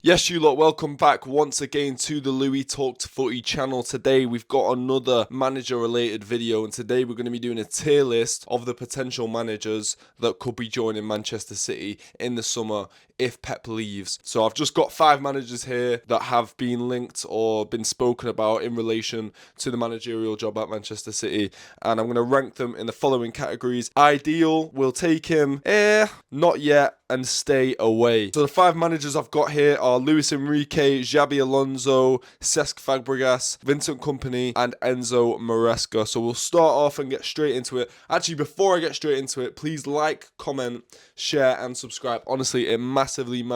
Yes, you lot, welcome back once again to the Louis Talked Footy channel. Today we've got another manager related video, and today we're going to be doing a tier list of the potential managers that could be joining Manchester City in the summer if Pep leaves. So I've just got 5 managers here that have been linked or been spoken about in relation to the managerial job at Manchester City, and I'm going to rank them in the following categories: ideal, will take him, not yet, and stay away. So the 5 managers I've got here are Luis Enrique, Xabi Alonso, Cesc Fabregas, Vincent Kompany, and Enzo Maresca. So we'll start off and get straight into it. Actually, before I get straight into it, please like, comment, share, and subscribe. Honestly, it massively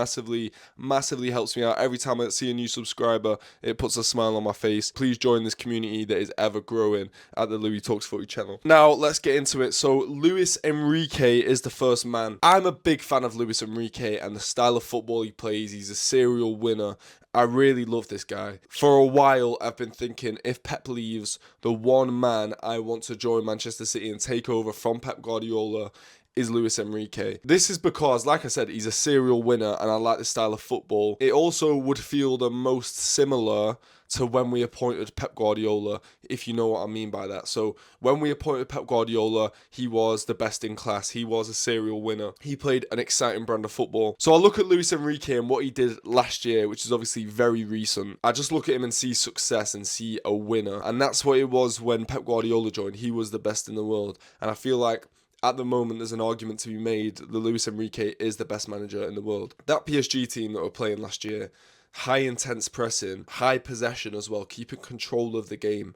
helps me out. Every time I see a new subscriber, it puts a smile on my face. Please join this community that is ever growing at the Louis Talks Footy channel. Now, let's get into it. So Luis Enrique is the first man. I'm a big fan of Luis Enrique and the style of football he plays. He's a serial winner. I really love this guy. For a while, I've been thinking, if Pep leaves, the one man I want to join Manchester City and take over from Pep Guardiola is Luis Enrique. This is because, like I said, he's a serial winner and I like the style of football. It also would feel the most similar to when we appointed Pep Guardiola, if you know what I mean by that. So when we appointed Pep Guardiola, he was the best in class. He was a serial winner. He played an exciting brand of football. So I look at Luis Enrique and what he did last year, which is obviously very recent. I just look at him and see success and see a winner. And that's what it was when Pep Guardiola joined. He was the best in the world. And I feel like at the moment, there's an argument to be made that Luis Enrique is the best manager in the world. That PSG team that were playing last year, high intense pressing, high possession as well, keeping control of the game,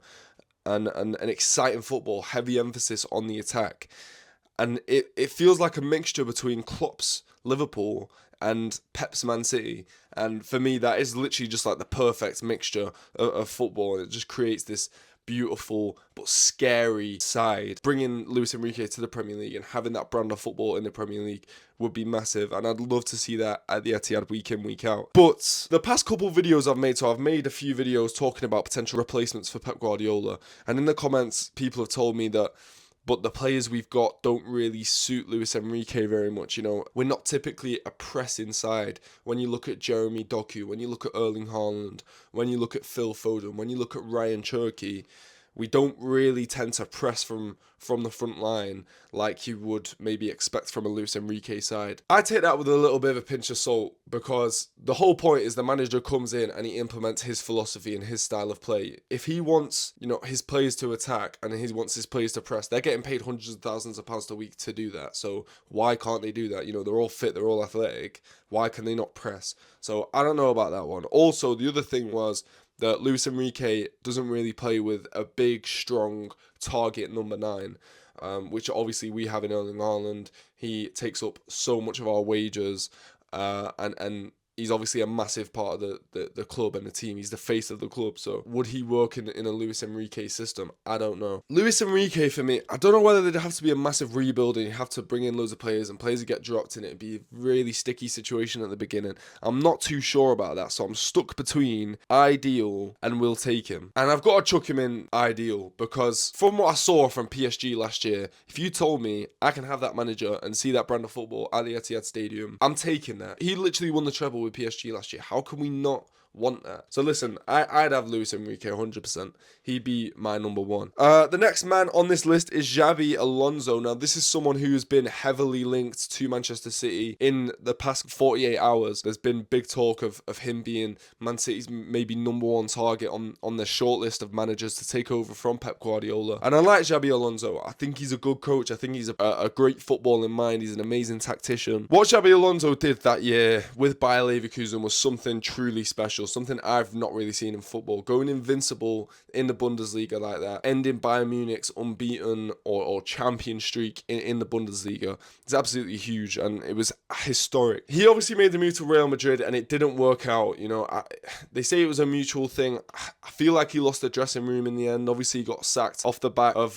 and an exciting football, heavy emphasis on the attack. And it feels like a mixture between Klopp's Liverpool and Pep's Man City. And for me, that is literally just like the perfect mixture of football. And it just creates this beautiful but scary side. Bringing Luis Enrique to the Premier League and having that brand of football in the Premier League would be massive, and I'd love to see that at the Etihad week in, week out. But the past couple videos I've made, so I've made a few videos talking about potential replacements for Pep Guardiola, and in the comments people have told me that but the players we've got don't really suit Luis Enrique very much. You know, we're not typically a pressing side. When you look at Jeremy Doku, when you look at Erling Haaland, when you look at Phil Foden, when you look at Ryan Cherki, we don't really tend to press from the front line like you would maybe expect from a Luis Enrique side. I take that with a little bit of a pinch of salt because the whole point is the manager comes in and he implements his philosophy and his style of play. If he wants, his players to attack and he wants his players to press, they're getting paid hundreds of thousands of pounds a week to do that. So why can't they do that? They're all fit, they're all athletic. Why can they not press? So I don't know about that one. Also, the other thing was that Luis Enrique doesn't really play with a big, strong target number 9, which obviously we have in Erling Haaland. He takes up so much of our wages, and he's obviously a massive part of the club and the team. He's the face of the club. So would he work in a Luis Enrique system? I don't know. Luis Enrique, for me, I don't know whether there'd have to be a massive rebuild and you have to bring in loads of players and players would get dropped and it'd be a really sticky situation at the beginning. I'm not too sure about that. So I'm stuck between ideal and will take him. And I've got to chuck him in ideal because from what I saw from PSG last year, if you told me I can have that manager and see that brand of football at the Etihad Stadium, I'm taking that. He literally won the treble with PSG last year. How can we not want that? So listen, I'd have Luis Enrique 100%. He'd be my number 1. The next man on this list is Xabi Alonso. Now, this is someone who's been heavily linked to Manchester City in the past 48 hours. There's been big talk of him being Man City's maybe number 1 target on the shortlist of managers to take over from Pep Guardiola. And I like Xabi Alonso. I think he's a good coach. I think he's a great footballing mind. He's an amazing tactician. What Xabi Alonso did that year with Bayer Leverkusen was something truly special, something I've not really seen in football. Going invincible in the Bundesliga like that, ending Bayern Munich's unbeaten or champion streak in the Bundesliga is absolutely huge, and it was historic. He obviously made the move to Real Madrid and it didn't work out. They say it was a mutual thing. I feel like he lost the dressing room in the end. Obviously he got sacked off the back of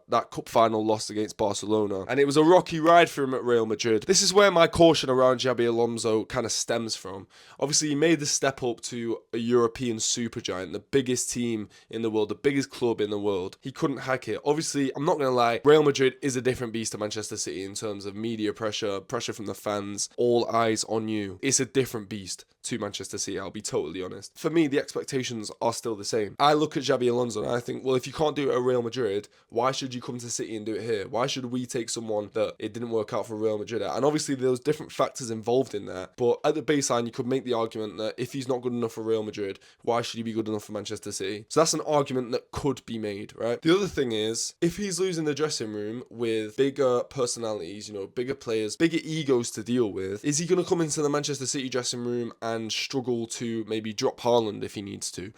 that cup final loss against Barcelona, and it was a rocky ride for him at Real Madrid. This is where my caution around Xabi Alonso kind of stems from. Obviously he made the step up to a European supergiant, the biggest team in the world, the biggest club in the world. He couldn't hack it. Obviously, I'm not going to lie, Real Madrid is a different beast to Manchester City in terms of media pressure from the fans, all eyes on you. It's a different beast to Manchester City, I'll be totally honest. For me, the expectations are still the same. I look at Xabi Alonso and I think, well, if you can't do it at Real Madrid, why should you come to City and do it here? Why should we take someone that it didn't work out for Real Madrid at? And obviously there's different factors involved in that, but at the baseline, you could make the argument that if he's not good enough for Real Madrid, why should he be good enough for Manchester City? So that's an argument that could be made, right? The other thing is, if he's losing the dressing room with bigger personalities, bigger players, bigger egos to deal with, is he going to come into the Manchester City dressing room and struggle to maybe drop Haaland if he needs to?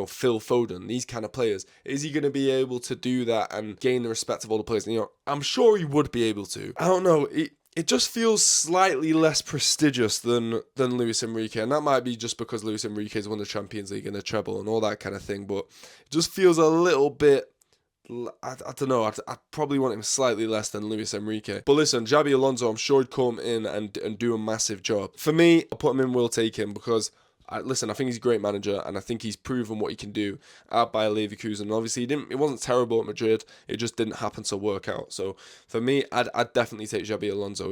Phil Foden, these kind of players. Is he going to be able to do that and gain the respect of all the players? I'm sure he would be able to. I don't know. It just feels slightly less prestigious than Luis Enrique, and that might be just because Luis Enrique has won the Champions League and the treble and all that kind of thing, but it just feels a little bit, I don't know, I'd probably want him slightly less than Luis Enrique. But listen, Xabi Alonso, I'm sure he'd come in and do a massive job. For me, I'll put him in, we'll take him, because I think he's a great manager, and I think he's proven what he can do at Bayer Leverkusen. And obviously, it wasn't terrible at Madrid. It just didn't happen to work out. So for me, I'd definitely take Xabi Alonso.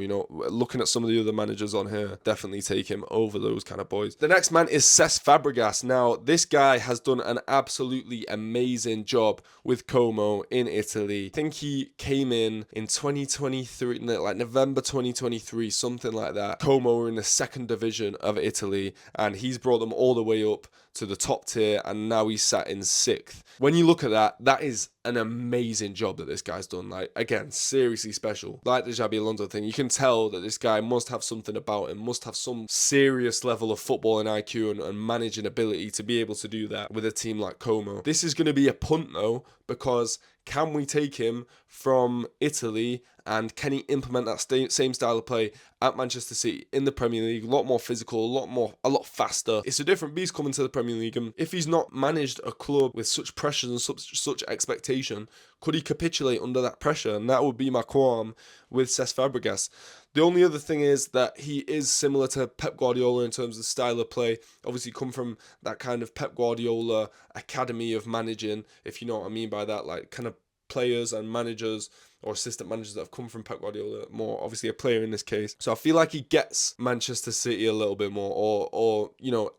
Looking at some of the other managers on here, definitely take him over those kind of boys. The next man is Cesc Fabregas. Now, this guy has done an absolutely amazing job with Como in Italy. I think he came in 2023, like November 2023, something like that. Como were in the second division of Italy, and he's brought them all the way up to the top tier, and now he's sat in 6th. When you look at that is an amazing job that this guy's done. Like, again, seriously special. Like the Xabi Alonso thing, you can tell that this guy must have something about him, must have some serious level of footballing IQ and managing ability to be able to do that with a team like Como. This is going to be a punt though, because can we take him from Italy and can he implement that same style of play at Manchester City in the Premier League? A lot more physical, a lot faster. It's a different beast coming to the Premier League, and if he's not managed a club with such pressure and such expectation, could he capitulate under that pressure? And that would be my qualm with Cesc Fabregas. The only other thing is that he is similar to Pep Guardiola in terms of style of play. Obviously come from that kind of Pep Guardiola academy of managing, if you know what I mean by that, like kind of players and managers or assistant managers that have come from Pep Guardiola, more obviously a player in this case. So I feel like he gets Manchester City a little bit more, or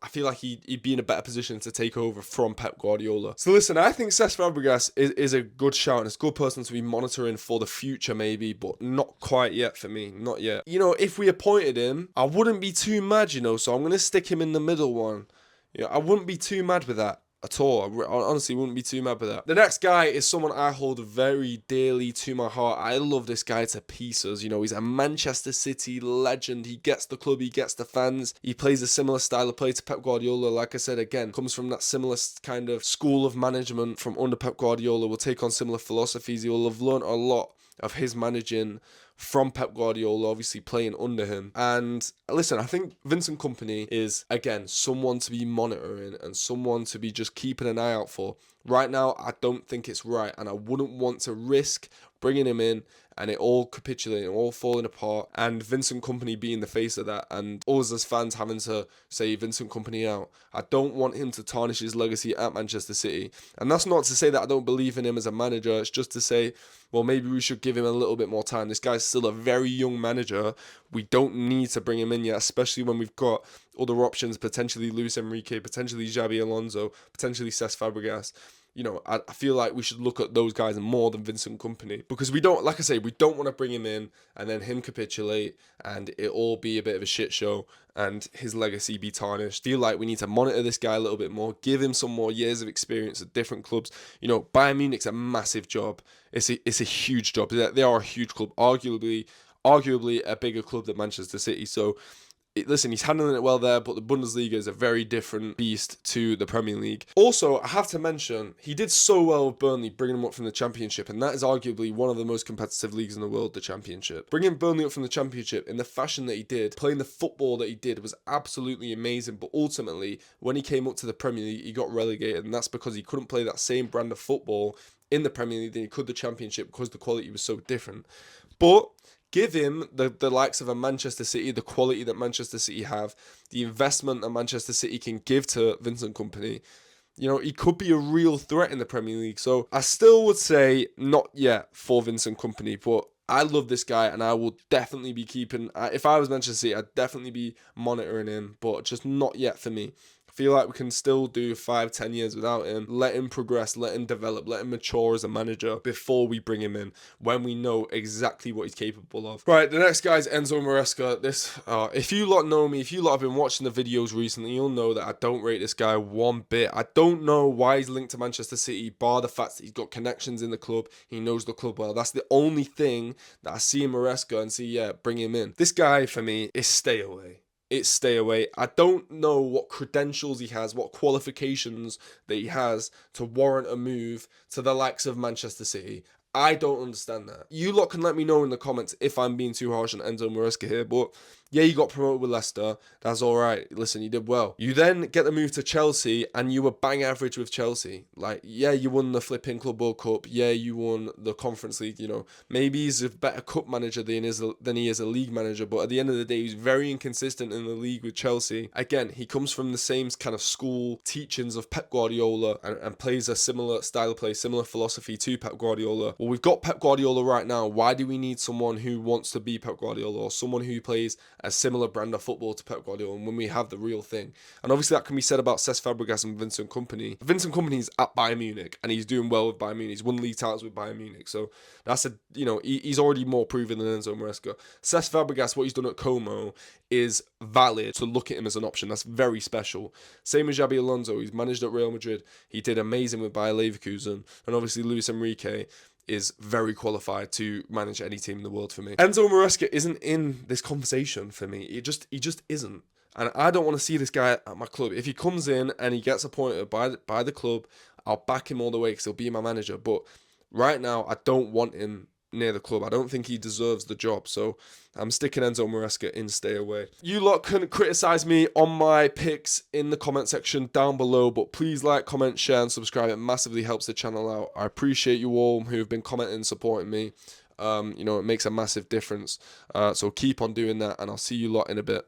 I feel like he'd be in a better position to take over from Pep Guardiola. So listen, I think Cesc Fabregas is a good shout, and it's a good person to be monitoring for the future maybe, but not quite yet for me, not yet. If we appointed him, I wouldn't be too mad, so I'm going to stick him in the middle one. I wouldn't be too mad with that at all. I honestly wouldn't be too mad with that. The next guy is someone I hold very dearly to my heart. I love this guy to pieces. He's a Manchester City legend. He gets the club, he gets the fans. He plays a similar style of play to Pep Guardiola. Like I said, again, comes from that similar kind of school of management from under Pep Guardiola. Will take on similar philosophies. He will have learned a lot of his managing from Pep Guardiola, obviously playing under him. And listen, I think Vincent Kompany is, again, someone to be monitoring and someone to be just keeping an eye out for. Right now, I don't think it's right, and I wouldn't want to risk bringing him in and it all capitulating, all falling apart, and Vincent Kompany being the face of that, and us as fans having to say Vincent Kompany out. I don't want him to tarnish his legacy at Manchester City. And that's not to say that I don't believe in him as a manager. It's just to say, well, maybe we should give him a little bit more time. This guy's still a very young manager. We don't need to bring him in yet, especially when we've got other options, potentially Luis Enrique, potentially Xabi Alonso, potentially Cesc Fabregas. I feel like we should look at those guys more than Vincent Kompany, because we don't, like I say, we don't want to bring him in and then him capitulate and it all be a bit of a shit show and his legacy be tarnished. Feel like we need to monitor this guy a little bit more, give him some more years of experience at different clubs. Bayern Munich's a massive job. It's a huge job. They are a huge club, arguably a bigger club than Manchester City. So listen, he's handling it well there, but the Bundesliga is a very different beast to the Premier League. Also, I have to mention, he did so well with Burnley, bringing them up from the Championship, and that is arguably one of the most competitive leagues in the world, the Championship. Bringing Burnley up from the Championship in the fashion that he did, playing the football that he did, was absolutely amazing, but ultimately, when he came up to the Premier League, he got relegated, and that's because he couldn't play that same brand of football in the Premier League than he could the Championship, because the quality was so different. But give him the likes of a Manchester City, the quality that Manchester City have, the investment that Manchester City can give to Vincent Kompany. He could be a real threat in the Premier League. So I still would say not yet for Vincent Kompany, but I love this guy, and I will definitely be keeping. If I was Manchester City, I'd definitely be monitoring him, but just not yet for me. I feel like we can still do 5-10 years without him. Let him progress, let him develop, let him mature as a manager before we bring him in, when we know exactly what he's capable of. Right, the next guy is Enzo Maresca. If you lot know me, if you lot have been watching the videos recently, you'll know that I don't rate this guy one bit. I don't know why he's linked to Manchester City, bar the fact that he's got connections in the club. He knows the club well. That's the only thing that I see in Maresca and see, yeah, bring him in. This guy, for me, is stay away. It's stay away. I don't know what credentials he has, what qualifications that he has to warrant a move to the likes of Manchester City. I don't understand that. You lot can let me know in the comments if I'm being too harsh on Enzo Maresca here, but yeah, you got promoted with Leicester. That's all right. Listen, you did well. You then get the move to Chelsea, and you were bang average with Chelsea. Like, yeah, you won the flipping Club World Cup. Yeah, you won the Conference League. You know, maybe he's a better cup manager than he is a league manager. But at the end of the day, he's very inconsistent in the league with Chelsea. Again, he comes from the same kind of school teachings of Pep Guardiola and plays a similar style of play, similar philosophy to Pep Guardiola. Well, we've got Pep Guardiola right now. Why do we need someone who wants to be Pep Guardiola, or someone who plays a similar brand of football to Pep Guardiola, and when we have the real thing? And obviously that can be said about Cesc Fabregas and Vincent Kompany. Vincent Kompany's at Bayern Munich, and he's doing well with Bayern Munich. He's won league titles with Bayern Munich, so that's he's already more proven than Enzo Maresca. Cesc Fabregas, what he's done at Como is valid, so look at him as an option. That's very special. Same as Xabi Alonso. He's managed at Real Madrid. He did amazing with Bayer Leverkusen, and obviously Luis Enrique is very qualified to manage any team in the world for me. Enzo Maresca isn't in this conversation for me. He just isn't. And I don't want to see this guy at my club. If he comes in and he gets appointed by the club, I'll back him all the way because he'll be my manager. But right now, I don't want him near the club. I don't think he deserves the job. So I'm sticking Enzo Maresca in, stay away. You lot can criticize me on my picks in the comment section down below, but please like, comment, share, and subscribe. It massively helps the channel out. I appreciate you all who have been commenting and supporting me. It makes a massive difference. So keep on doing that, and I'll see you lot in a bit.